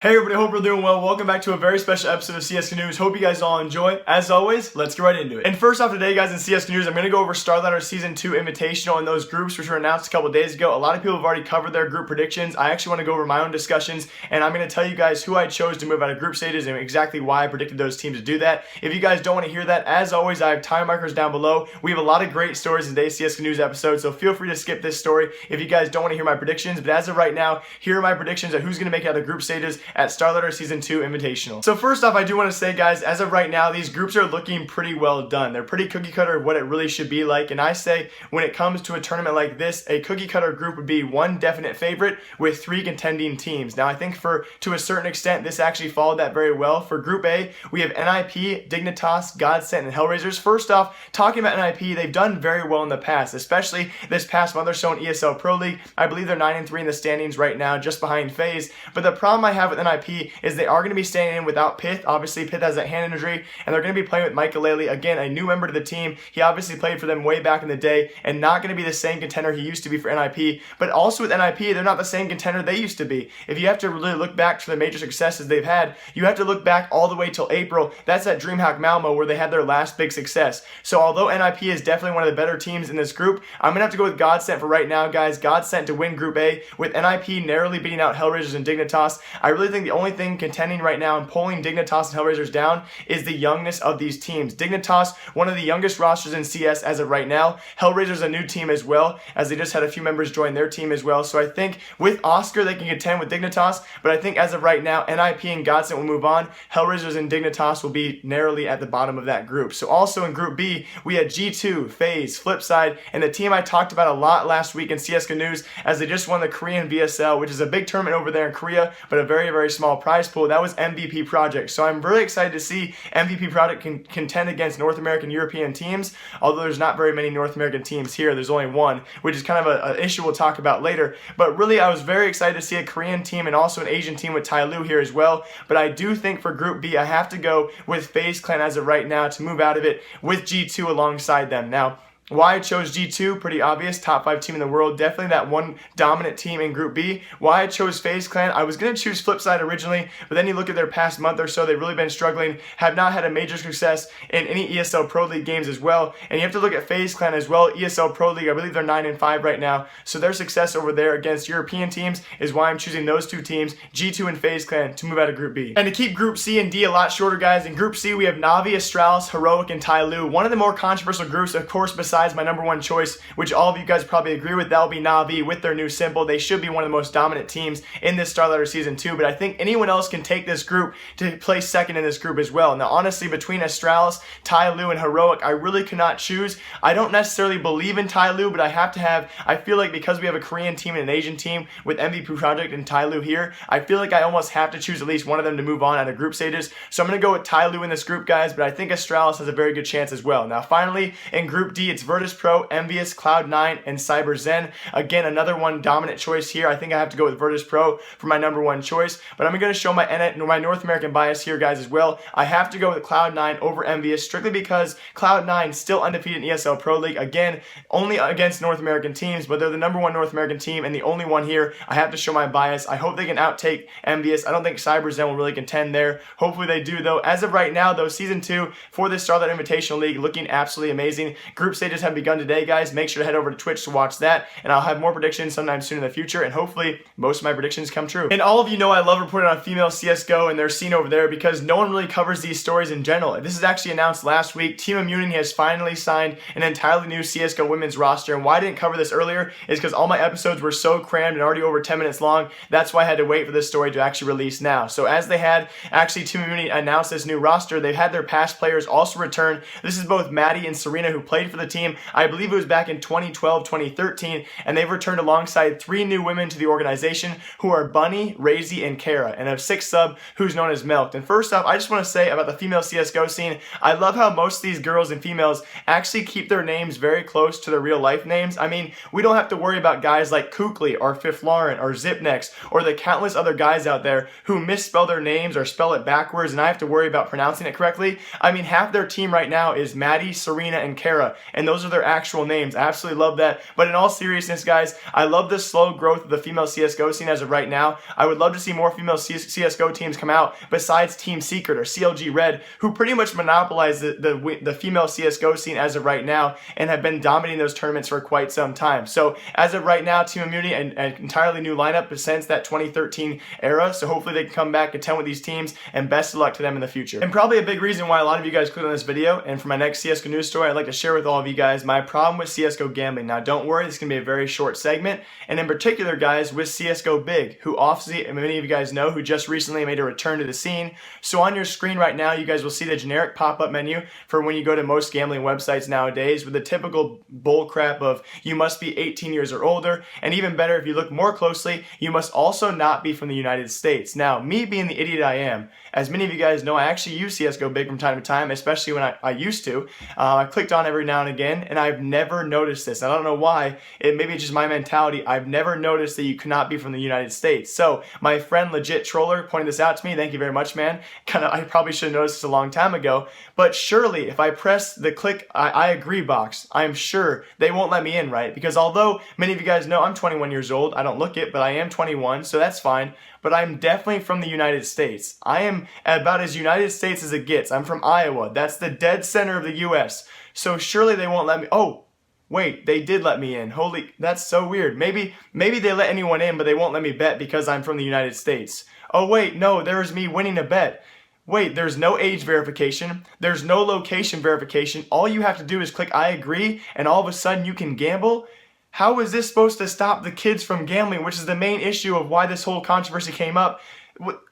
Hey everybody, hope you're doing well. Welcome back to a very special episode of CSGO News. Hope you guys all enjoy. As always, let's get right into it. And first off today, guys, in CSGO News, I'm going to go over StarLadder Season 2 Invitational and those groups which were announced a couple days ago. A lot of people have already covered their group predictions. I actually want to go over my own discussions, and I'm going to tell you guys who I chose to move out of group stages and exactly why I predicted those teams to do that. If you guys don't want to hear that, as always, I have time markers down below. We have a lot of great stories in today's CSGO News episode, so feel free to skip this story if you guys don't want to hear my predictions. But as of right now, here are my predictions of who's going to make it out of group stages at StarLadder Season 2 Invitational. So first off, I do want to say, guys, as of right now, these groups are looking pretty well done. They're pretty cookie cutter of what it really should be like, and I say when it comes to a tournament like this, a cookie cutter group would be one definite favorite with 3 contending teams. Now, I think to a certain extent, this actually followed that very well. For Group A, we have NIP, Dignitas, Godsent, and Hellraisers. First off, talking about NIP, they've done very well in the past, especially this past month or so in ESL Pro League. I believe they're 9-3 in the standings right now, just behind FaZe. But the problem I have with NIP is they are going to be staying in without Pith. Obviously, Pith has that hand injury, and they're going to be playing with Michael, again, a new member to the team. He obviously played for them way back in the day, and not going to be the same contender he used to be for NIP. But also with NIP, they're not the same contender they used to be. If you have to really look back to the major successes they've had, you have to look back all the way till April. That's at DreamHack Malmo where they had their last big success. So although NIP is definitely one of the better teams in this group, I'm going to have to go with Godsent for right now, guys. Godsent to win Group A, with NIP narrowly beating out Hellraisers and Dignitas. I really think the only thing contending right now and pulling Dignitas and Hellraisers down is the youngness of these teams. Dignitas, one of the youngest rosters in CS as of right now. Hellraisers, a new team as well, as they just had a few members join their team as well. So I think with Oscar, they can contend with Dignitas, but I think as of right now, NIP and Godsent will move on. Hellraisers and Dignitas will be narrowly at the bottom of that group. So also in Group B, we had G2, FaZe, Flipside, and the team I talked about a lot last week in CSGO News, as they just won the Korean VSL, which is a big tournament over there in Korea, but a very, very small prize pool. That was MVP Project. So I'm really excited to see MVP Project contend against North American European teams, although there's not very many North American teams here. There's only one, which is kind of an issue we'll talk about later. But really, I was very excited to see a Korean team and also an Asian team with Tyloo here as well. But I do think for Group B, I have to go with FaZe Clan as of right now to move out of it with G2 alongside them. Now, why I chose G2, pretty obvious, top 5 team in the world, definitely that one dominant team in Group B. Why I chose FaZe Clan, I was going to choose Flipside originally, but then you look at their past month or so, they've really been struggling, have not had a major success in any ESL Pro League games as well, and you have to look at FaZe Clan as well, ESL Pro League, I believe they're 9-5 right now, so their success over there against European teams is why I'm choosing those two teams, G2 and FaZe Clan, to move out of Group B. And to keep Group C and D a lot shorter, guys, in Group C we have Navi, Astralis, Heroic, and Tyloo. One of the more controversial groups, of course, besides my number one choice, which all of you guys probably agree with, that will be Navi with their new symbol. They should be one of the most dominant teams in this StarLadder Season 2, but I think anyone else can take this group to play second in this group as well. Now, honestly, between Astralis, Tyloo, and Heroic, I really cannot choose. I don't necessarily believe in Tyloo, but I feel like because we have a Korean team and an Asian team with MVP Project and Tyloo here, I feel like I almost have to choose at least one of them to move on out of group stages. So I'm going to go with Tyloo in this group, guys, but I think Astralis has a very good chance as well. Now, finally, in Group D, it's Virtus Pro, Envious, Cloud9, and CyberZen. Again, another one dominant choice here. I think I have to go with Virtus Pro for my number one choice, but I'm going to show my North American bias here, guys, as well. I have to go with Cloud9 over Envious, strictly because Cloud9 still undefeated in ESL Pro League. Again, only against North American teams, but they're the number one North American team and the only one here. I have to show my bias. I hope they can outtake Envious. I don't think CyberZen will really contend there. Hopefully they do, though. As of right now, though, Season 2 for this StarLadder Invitational League looking absolutely amazing. Group stages have begun today, guys. Make sure to head over to Twitch to watch that, and I'll have more predictions sometime soon in the future, and hopefully most of my predictions come true. And all of you know I love reporting on female CSGO and their scene over there because no one really covers these stories in general. This is actually announced last week. Team Immunity has finally signed an entirely new CSGO women's roster, and why I didn't cover this earlier is because all my episodes were so crammed and already over 10 minutes long. That's why I had to wait for this story to actually release now. So as they had actually Team Immunity announce this new roster, they've had their past players also return. This is both Maddie and Serena, who played for the team. I believe it was back in 2012, 2013, and they've returned alongside 3 new women to the organization who are Bunny, Razy, and Kara, and a 6th sub who's known as Milked. And first off, I just want to say about the female CSGO scene, I love how most of these girls and females actually keep their names very close to their real life names. I mean, we don't have to worry about guys like Kukli or Fifth Lauren or Zipnex or the countless other guys out there who misspell their names or spell it backwards and I have to worry about pronouncing it correctly. I mean, half their team right now is Maddie, Serena, and Kara, and those those are their actual names. I absolutely love that. But in all seriousness, guys, I love the slow growth of the female CSGO scene as of right now. I would love to see more female CSGO teams come out besides Team Secret or CLG Red, who pretty much monopolize the female CSGO scene as of right now and have been dominating those tournaments for quite some time. So as of right now, Team Immunity, an entirely new lineup since that 2013 era. So hopefully they can come back, contend with these teams, and best of luck to them in the future. And probably a big reason why a lot of you guys clicked on this video, and for my next CSGO news story, I'd like to share with all of you guys my problem with CSGO gambling. Now don't worry, this is going to be a very short segment, and in particular, guys, with CSGOBig, who obviously many of you guys know, who just recently made a return to the scene. So on your screen right now, you guys will see the generic pop-up menu for when you go to most gambling websites nowadays, with the typical bullcrap of you must be 18 years or older, and even better, if you look more closely, you must also not be from the United States. Now, me being the idiot I am, as many of you guys know, I actually use CSGOBig from time to time, especially when I used to. I clicked on every now and again, and I've never noticed this. I don't know why. Maybe it's just my mentality. I've never noticed that you cannot be from the United States. So my friend Legit Troller pointed this out to me. Thank you very much, man. I probably should have noticed this a long time ago. But surely, if I press the click I agree box, I'm sure they won't let me in, right? Because although many of you guys know I'm 21 years old, I don't look it, but I am 21, so that's fine. But I'm definitely from the United States. I am about as United States as it gets. I'm from Iowa. That's the dead center of the U.S. So surely they won't let me. Oh, wait, they did let me in. Holy, that's so weird. Maybe they let anyone in, but they won't let me bet because I'm from the United States. Oh wait, no, there's me winning a bet. Wait, there's no age verification. There's no location verification. All you have to do is click I agree, and all of a sudden you can gamble. How is this supposed to stop the kids from gambling, which is the main issue of why this whole controversy came up?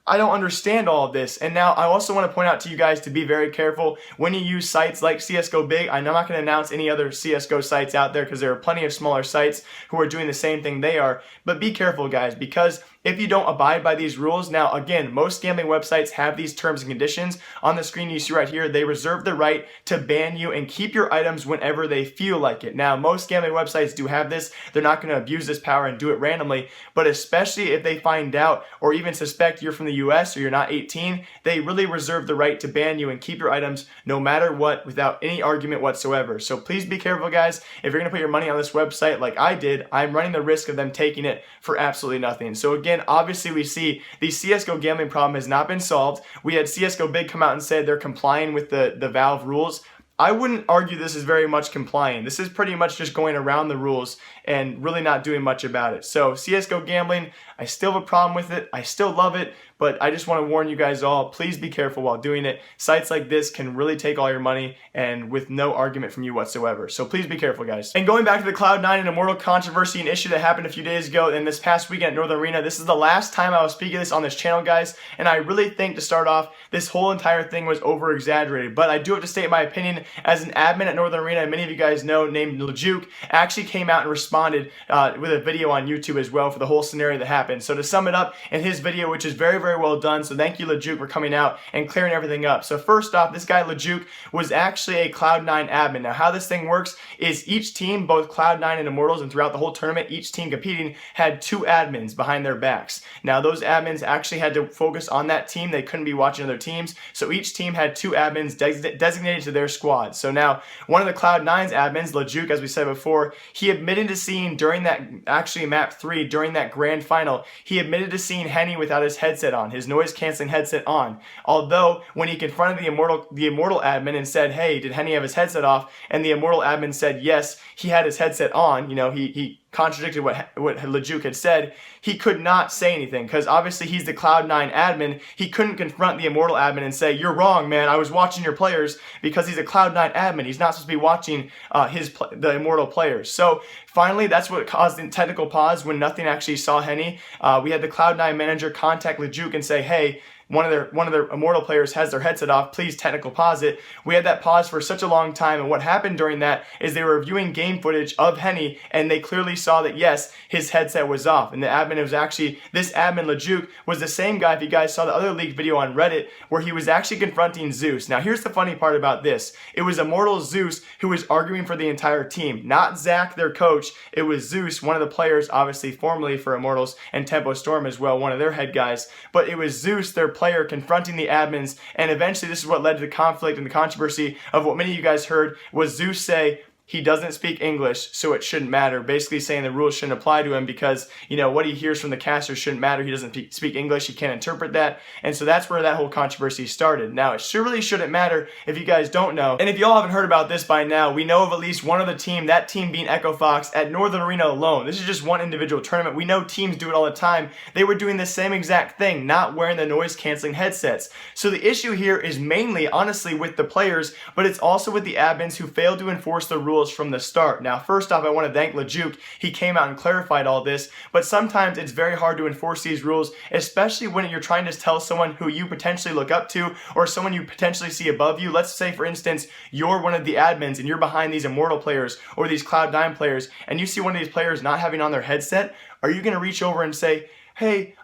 I don't understand all of this. And now I also want to point out to you guys to be very careful when you use sites like CSGOBig. I'm not going to announce any other CSGO sites out there because there are plenty of smaller sites who are doing the same thing they are. But be careful, guys, because if you don't abide by these rules, now again, most gambling websites have these terms and conditions. On the screen you see right here, they reserve the right to ban you and keep your items whenever they feel like it. Now, most gambling websites do have this. They're not going to abuse this power and do it randomly, but especially if they find out or even suspect you're from the US or you're not 18, they really reserve the right to ban you and keep your items no matter what without any argument whatsoever. So please be careful, guys. If you're going to put your money on this website like I did, I'm running the risk of them taking it for absolutely nothing. So again, obviously we see the CSGO gambling problem has not been solved. We had CSGOBig come out and said they're complying with the Valve rules. I wouldn't argue this is very much complying. This is pretty much just going around the rules and really not doing much about it. So CSGO gambling, I still have a problem with it. I still love it, but I just want to warn you guys all, please be careful while doing it. Sites like this can really take all your money and with no argument from you whatsoever. So please be careful, guys. And going back to the Cloud9 and Immortal controversy, an issue that happened a few days ago and this past weekend at Northern Arena, this is the last time I will speak of this on this channel, guys. And I really think to start off, this whole entire thing was over-exaggerated. But I do have to state my opinion as an admin at Northern Arena, and many of you guys know, named Lejuke, actually came out and responded with a video on YouTube as well for the whole scenario that happened. So to sum it up, in his video, which is very, very well done, so thank you, Lejuke, for coming out and clearing everything up. So first off, this guy, Lejuke, was actually a Cloud9 admin. Now, how this thing works is each team, both Cloud9 and Immortals, and throughout the whole tournament, each team competing had 2 admins behind their backs. Now, those admins actually had to focus on that team. They couldn't be watching other teams, so each team had 2 admins designated to their squad. So now, one of the Cloud9's admins, Lejuke, as we said before, he admitted to seeing during that, actually map 3, during that grand final, he admitted to seeing Henny without his headset on, his noise-canceling headset on. Although, when he confronted the Immortal admin and said, hey, did Henny have his headset off? And the Immortal admin said, yes, he had his headset on. You know, he contradicted what Lejuke had said. He could not say anything because obviously he's the Cloud9 admin. He couldn't confront the Immortal admin and say, you're wrong, man, I was watching your players, because he's a Cloud9 admin. He's not supposed to be watching the Immortal players. So finally, that's what caused the technical pause when nothing actually saw Henny. We had the Cloud9 manager contact Lejuke and say, hey, one of their Immortal players has their headset off, please technical pause it. We had that pause for such a long time, and what happened during that is they were reviewing game footage of Henny, and they clearly saw that yes, his headset was off. And the admin was actually, this admin Lejuke was the same guy, if you guys saw the other leaked video on Reddit, where he was actually confronting Zeus. Now here's the funny part about this. It was Immortal Zeus who was arguing for the entire team, not Zach, their coach. It was Zeus, one of the players, obviously formerly for Immortals, and Tempo Storm as well, one of their head guys. But it was Zeus, their player, confronting the admins, and eventually this is what led to the conflict and the controversy of what many of you guys heard was Zeus say, he doesn't speak English, so it shouldn't matter. Basically saying the rules shouldn't apply to him because, what he hears from the caster shouldn't matter. He doesn't speak English. He can't interpret that. And so that's where that whole controversy started. Now, it really shouldn't matter if you guys don't know. And if y'all haven't heard about this by now, we know of at least one other team, that team being Echo Fox at Northern Arena alone. This is just one individual tournament. We know teams do it all the time. They were doing the same exact thing, not wearing the noise canceling headsets. So the issue here is mainly, honestly, with the players, but it's also with the admins who failed to enforce the rules from the start. Now, first off, I want to thank LeJuke. He came out and clarified all this, but sometimes it's very hard to enforce these rules, especially when you're trying to tell someone who you potentially look up to or someone you potentially see above you. Let's say, for instance, you're one of the admins and you're behind these Immortal players or these Cloud9 players, and you see one of these players not having on their headset. Are you going to reach over and say, hey,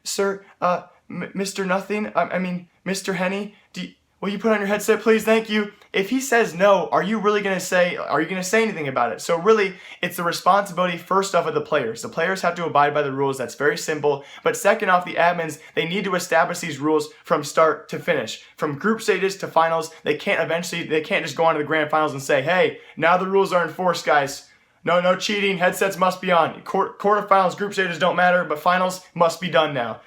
sir, Mr. Nothing, Mr. Henny, will you put on your headset, please? Thank you. If he says no, are you going to say anything about it? So really, it's the responsibility first off of the players. The players have to abide by the rules. That's very simple. But second off, the admins, they need to establish these rules from start to finish. From group stages to finals, they can't just go on to the grand finals and say, hey, now the rules are enforced, guys. No cheating, headsets must be on. Quarterfinals, group stages don't matter, but finals must be done now.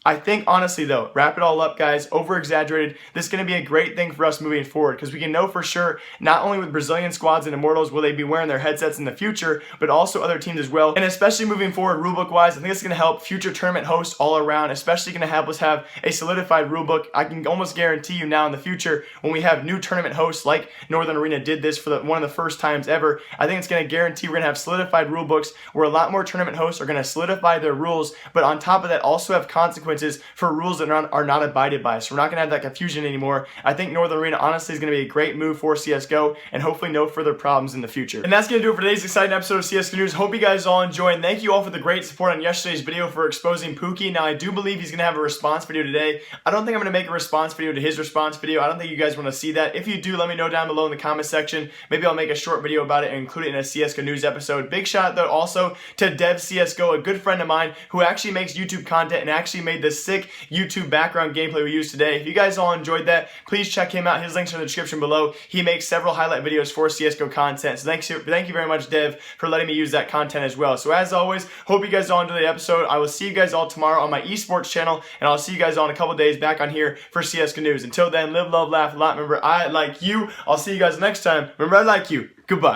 I think, honestly, though, wrap it all up, guys, over-exaggerated. This is going to be a great thing for us moving forward because we can know for sure, not only with Brazilian squads and Immortals will they be wearing their headsets in the future, but also other teams as well. And especially moving forward, rulebook-wise, I think it's going to help future tournament hosts all around, especially going to help us have a solidified rulebook. I can almost guarantee you now in the future, when we have new tournament hosts like Northern Arena did this for one of the first times ever, I think it's going to guarantee we're going to have solidified rulebooks where a lot more tournament hosts are going to solidify their rules, but on top of that also have consequences for rules that are not abided by. So we're not going to have that confusion anymore. I think Northern Arena honestly is going to be a great move for CSGO and hopefully no further problems in the future. And that's going to do it for today's exciting episode of CSGO News. Hope you guys all enjoyed. And thank you all for the great support on yesterday's video for exposing Pookie. Now I do believe he's going to have a response video today. I don't think I'm going to make a response video to his response video. I don't think you guys want to see that. If you do, let me know down below in the comment section. Maybe I'll make a short video about it and include it in a CSGO News episode. Big shout out though also to Dev CSGO, a good friend of mine who actually makes YouTube content and actually made this sick YouTube background gameplay we used today. If you guys all enjoyed that, please check him out. His links are in the description below. He makes several highlight videos for CSGO content. So thank you very much, Dev, for letting me use that content as well. So as always, hope you guys all enjoyed the episode. I will see you guys all tomorrow on my esports channel, and I'll see you guys all in a couple days back on here for CSGO News. Until then, live, love, laugh a lot. Remember, I like you. I'll see you guys next time. Remember, I like you. Goodbye.